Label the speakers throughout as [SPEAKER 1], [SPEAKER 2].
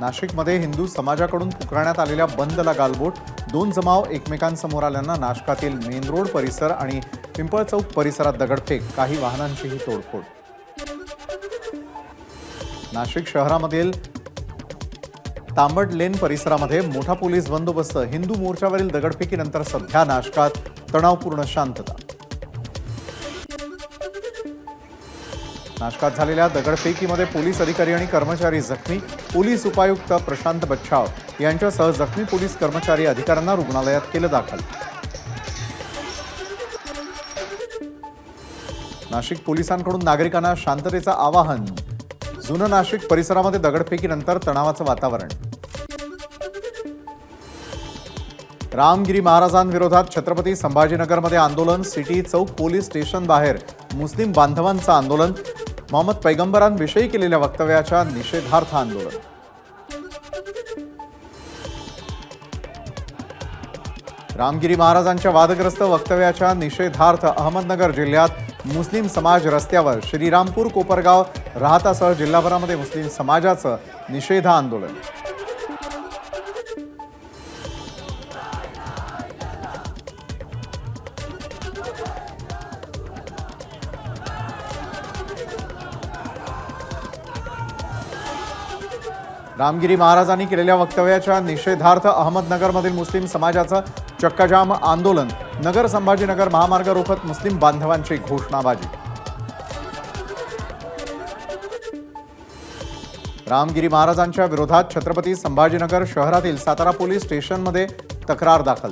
[SPEAKER 1] नाशिकमध्ये हिंदू समाजाकडून पुकारण्यात आलेल्या बंदला गालबोट, दोन जमाव एकमेकांसमोर आल्यानं नाशकातील मेन रोड परिसर आणि पिंपळ चौक परिसरात दगडफेक, काही वाहनांचीही तोडफोड। नाशिक शहरामधील तांबड लेन परिसरामध्ये मोठा पोलीस बंदोबस्त, हिंदू मोर्चावरील दगडफेकीनंतर सध्या नाशकात तणावपूर्ण शांतता। नाशकात झालेल्या दगडफेकीमध्ये पोलीस अधिकारी आणि कर्मचारी जखमी, पोलीस उपायुक्त प्रशांत बच्छाव यांच्यासह जखमी पोलीस कर्मचारी अधिकाऱ्यांना रुग्णालयात केलं दाखल। नाशिक पोलिसांकडून नागरिकांना शांततेचं आवाहन, जुनं नाशिक परिसरामध्ये दगडफेकीनंतर तणावाचं वातावरण। रामगिरी महाराजांविरोधात छत्रपती संभाजीनगरमध्ये आंदोलन, सिटी चौक पोलीस स्टेशन बाहेर मुस्लिम बांधवांचं आंदोलन, मोहम्मद पैगंबरांविषयी केलेल्या वक्तव्याच्या निषेधार्थ आंदोलन। रामगिरी महाराजांच्या वादग्रस्त वक्तव्याच्या निषेधार्थ अहमदनगर जिल्ह्यात मुस्लिम समाज रस्त्यावर, श्रीरामपूर, कोपरगाव, राहतासह जिल्हाभरामध्ये मुस्लिम समाजाचं निषेध आंदोलन। रामगिरी महाराजांनी केलेल्या वक्तव्याच्या निषेधार्थ अहमदनगरमधील मुस्लिम समाजाचं चक्काजाम आंदोलन, नगर संभाजीनगर महामार्ग रोखत मुस्लिम बांधवांची घोषणाबाजी। रामगिरी महाराजांच्या विरोधात छत्रपती संभाजीनगर शहरातील सातारा पोलीस स्टेशनमध्ये तक्रार दाखल।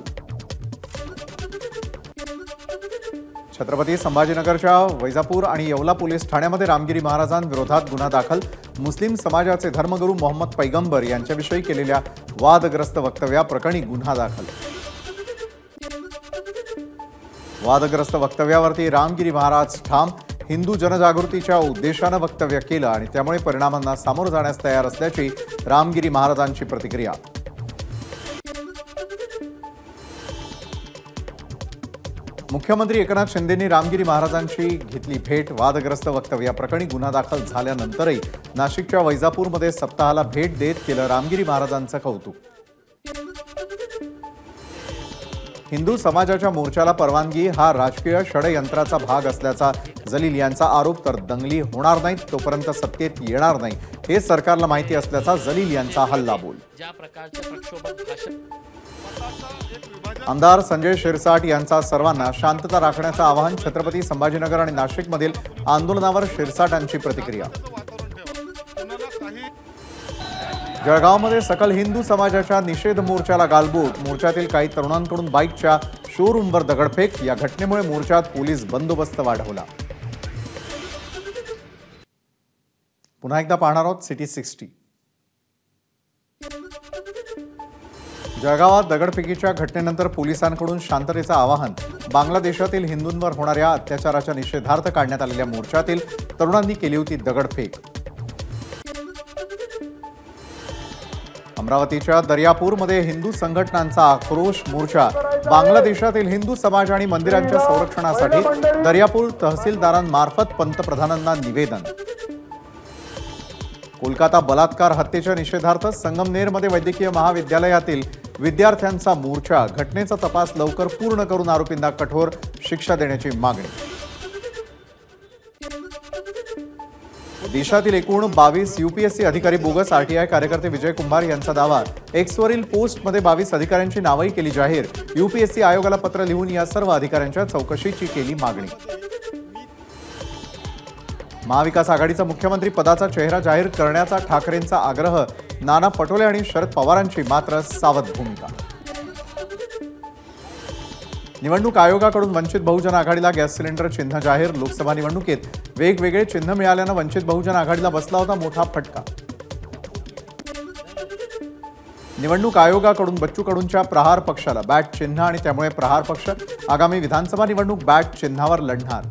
[SPEAKER 1] छत्रपती संभाजीनगरच्या वैजापूर आणि येवला पोलीस ठाण्यामध्ये रामगिरी महाराजांविरोधात गुन्हा दाखल, मुस्लिम समाजाचे धर्मगुरू मोहम्मद पैगंबर यांच्याविषयी केलेल्या वादग्रस्त वक्तव्याप्रकरणी गुन्हा दाखल। वादग्रस्त वक्तव्यावरती रामगिरी महाराज ठाम, हिंदू जनजागृतीच्या उद्देशानं वक्तव्य केलं आणि त्यामुळे परिणामांना सामोरं जाण्यास तयार असल्याची रामगिरी महाराजांची प्रतिक्रिया। मुख्यमंत्री एकनाथ शिंदेंनी रामगिरी महाराजांची घेतली भेट, वादग्रस्त वक्तव्याप्रकरणी गुन्हा दाखल झाल्यानंतरही नाशिकच्या वैजापूरमध्ये सप्ताहाला भेट देत केलं रामगिरी महाराजांचं कौतुक। हिंदू समाजाच्या मोर्चाला परवानगी हा राजकीय षडयंत्राचा भाग असल्याचा जलील यांचा आरोप, तर दंगली होणार नाहीत तोपर्यंत सत्तेत येणार नाही हे सरकारला माहिती असल्याचा जलील यांचा हल्लाबोल। आमदार संजय शिरसाट यांचा सर्वांना शांतता राखण्याचं आवाहन, छत्रपती संभाजीनगर आणि नाशिकमधील आंदोलनावर शिरसाटांची प्रतिक्रिया। जळगावमध्ये सकल हिंदू समाजाच्या निषेध मोर्चाला गालबोट, मोर्चातील काही तरुणांकडून बाईकच्या शोरूमवर दगडफेक, या घटनेमुळे मोर्चात पोलीस बंदोबस्त वाढवला। पुन्हा एकदा पाहणार आहोत सिटी 60। जळगावात दगडफेकीच्या घटनेनंतर पोलिसांकडून शांततेचं आवाहन, बांगलादेशातील हिंदूंवर होणाऱ्या अत्याचाराच्या निषेधार्थ काढण्यात आलेल्या मोर्चातील तरुणांनी केली होती दगडफेक। अमरावतीच्या दर्यापूरमध्ये हिंदू संघटनांचा आक्रोश मोर्चा, बांगलादेशातील हिंदू समाज आणि मंदिरांच्या संरक्षणासाठी दर्यापूर तहसीलदारांमार्फत पंतप्रधानांना निवेदन। कोलकाता बलात्कार हत्येच्या निषेधार्थ संगमनेरमध्ये वैद्यकीय महाविद्यालयातील विद्यार्थ्यांचा मोर्चा, घटनेचा तपास लवकर पूर्ण करून आरोपींना कठोर शिक्षा देण्याची मागणी। देशातील एकूण 22 यूपीएससी अधिकारी बोगस, आरटीआय कार्यकर्ते विजय कुंभार यांचा दावा, एक्सवरील पोस्टमध्ये 22 अधिकाऱ्यांची नावही केली जाहीर, यूपीएससी आयोगाला पत्र लिहून या सर्व अधिकाऱ्यांच्या चौकशीची केली मागणी। महाविकास आघाडीचा मुख्यमंत्री पदाचा चेहरा जाहीर करण्याचा ठाकरेंचा आग्रह, नाना पटोले आणि शरद पवारांची मात्र सावध भूमिका। निवडणूक आयोगाकडून वंचित बहुजन आघाडीला गॅस सिलेंडर चिन्ह जाहीर, लोकसभा निवडणुकीत वेगवेगळे चिन्ह मिळाल्यानं वंचित बहुजन आघाडीला बसला होता मोठा फटका। निवडणूक आयोगाकडून बच्चू कडूंच्या प्रहार पक्षाला बॅट चिन्ह आणि त्यामुळे प्रहार पक्ष आगामी विधानसभा निवडणूक बॅट चिन्हावर लढणार।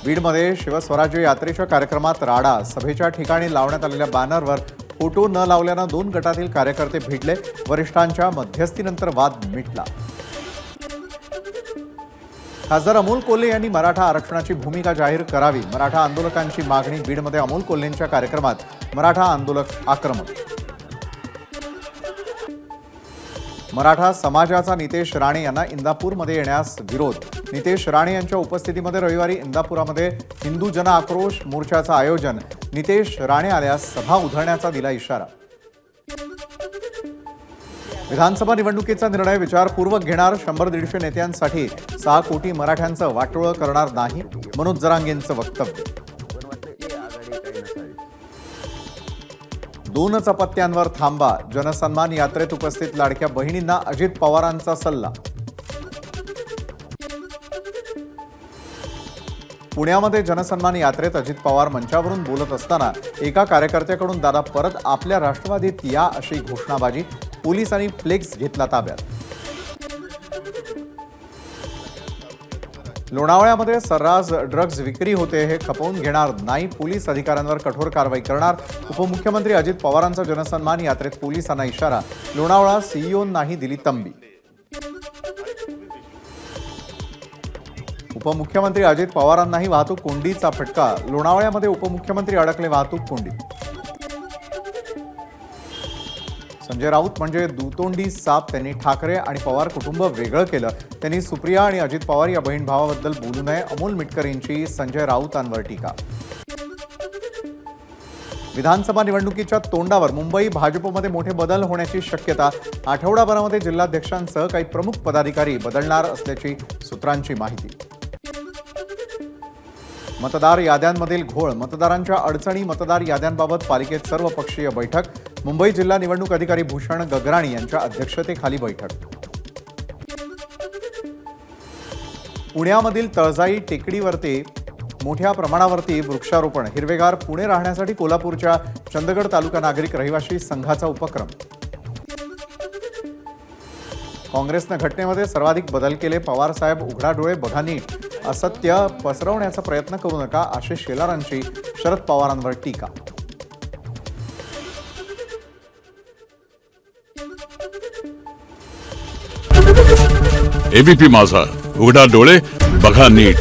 [SPEAKER 1] बीडमध्ये शिवस्वराज्य यात्रेच्या कार्यक्रमात राडा, सभेच्या ठिकाणी लावण्यात आलेल्या बॅनरवर फोटो न लावल्यानं 2 गटातील कार्यकर्ते भिडले, वरिष्ठांच्या मध्यस्थीनंतर वाद मिटला। खासदार अमोल कोल्हे यांनी मराठा आरक्षणाची भूमिका जाहीर करावी. मराठा आंदोलकांची मागणी. बीडमध्ये अमोल कोल्हेंच्या कार्यक्रमात मराठा आंदोलक आक्रमक. मराठा समाजाचा नितेश राणे यांना इंदापूरमध्ये येण्यास विरोध. नितेश राणे यांच्या उपस्थितीमध्ये रविवारी इंदापुरामध्ये हिंदू जन आक्रोश मोर्चाचं आयोजन. नितेश राणे आल्यास सभा उधळण्याचा दिला इशारा. विधानसभा निवडणुकीचा निर्णय विचारपूर्वक घेणार. 100-150 नेत्यांसाठी 6 कोटी मराठ्यांचं वाटोळं करणार नाही. मनोज जरांगेंचं वक्तव्य. 2 चपात्यांवर थांबा. जनसन्मान यात्रेत उपस्थित लाडक्या बहिणींना अजित पवारांचा सल्ला. पुण्यामध्ये जनसन्मान यात्रेत अजित पवार मंचावरून बोलत असताना एका कार्यकर्त्याकडून दादा परत आपल्या राष्ट्रवादीत या अशी घोषणाबाजी. पोलिसांनी फ्लेक्स घेतला ताब्यात. लोणावळ्यामध्ये सर्रास ड्रग्ज विक्री होते, हे खपवून घेणार नाही. पोलीस अधिकाऱ्यांवर कठोर कारवाई करणार. उपमुख्यमंत्री अजित पवारांचा जनसन्मान यात्रेत पोलिसांना इशारा. लोणावळा सीईओंनाही दिली तंबी. उपमुख्यमंत्री अजित पवारांनाही वाहतूक कोंडीचा फटका. लोणावळ्यामध्ये उपमुख्यमंत्री अडकले वाहतूक कोंडीत. संजय राऊत म्हणजे दुतोंडी साप. त्यांनी ठाकरे आणि पवार कुटुंब वेगळं केलं. त्यांनी सुप्रिया आणि अजित पवार या बहीण भावाबद्दल बोलू नये. अमोल मिटकरींची संजय राऊतांवर टीका. विधानसभा निवडणुकीच्या तोंडावर मुंबई भाजपमध्ये मोठे बदल होण्याची शक्यता. आठवडाभरामध्ये जिल्हाध्यक्षांसह काही प्रमुख पदाधिकारी बदलणार असल्याची सूत्रांची माहिती. मतदार याद्यांमधील घोळ. मतदारांच्या अडचणी. मतदार याद्यांबाबत पालिकेत सर्वपक्षीय बैठक. मुंबई जिल्हा निवडणूक अधिकारी भूषण गगराणी यांच्या अध्यक्षतेखाली बैठक. पुण्यामधील तळजाई टेकडीवरती मोठ्या प्रमाणावरती वृक्षारोपण. हिरवेगार पुणे राहण्यासाठी कोल्हापूरच्या चंदगड तालुका नागरिक रहिवासी संघाचा उपक्रम. काँग्रेसनं घटनेमध्ये सर्वाधिक बदल केले. पवार साहेब उघडा डोळे बघा नीट. असत्य पसरवण्याचा प्रयत्न करू नका. आशिष शेलारांची शरद पवारांवर टीका.
[SPEAKER 2] एबीपी माझा, उघडा डोळे बघा नीट.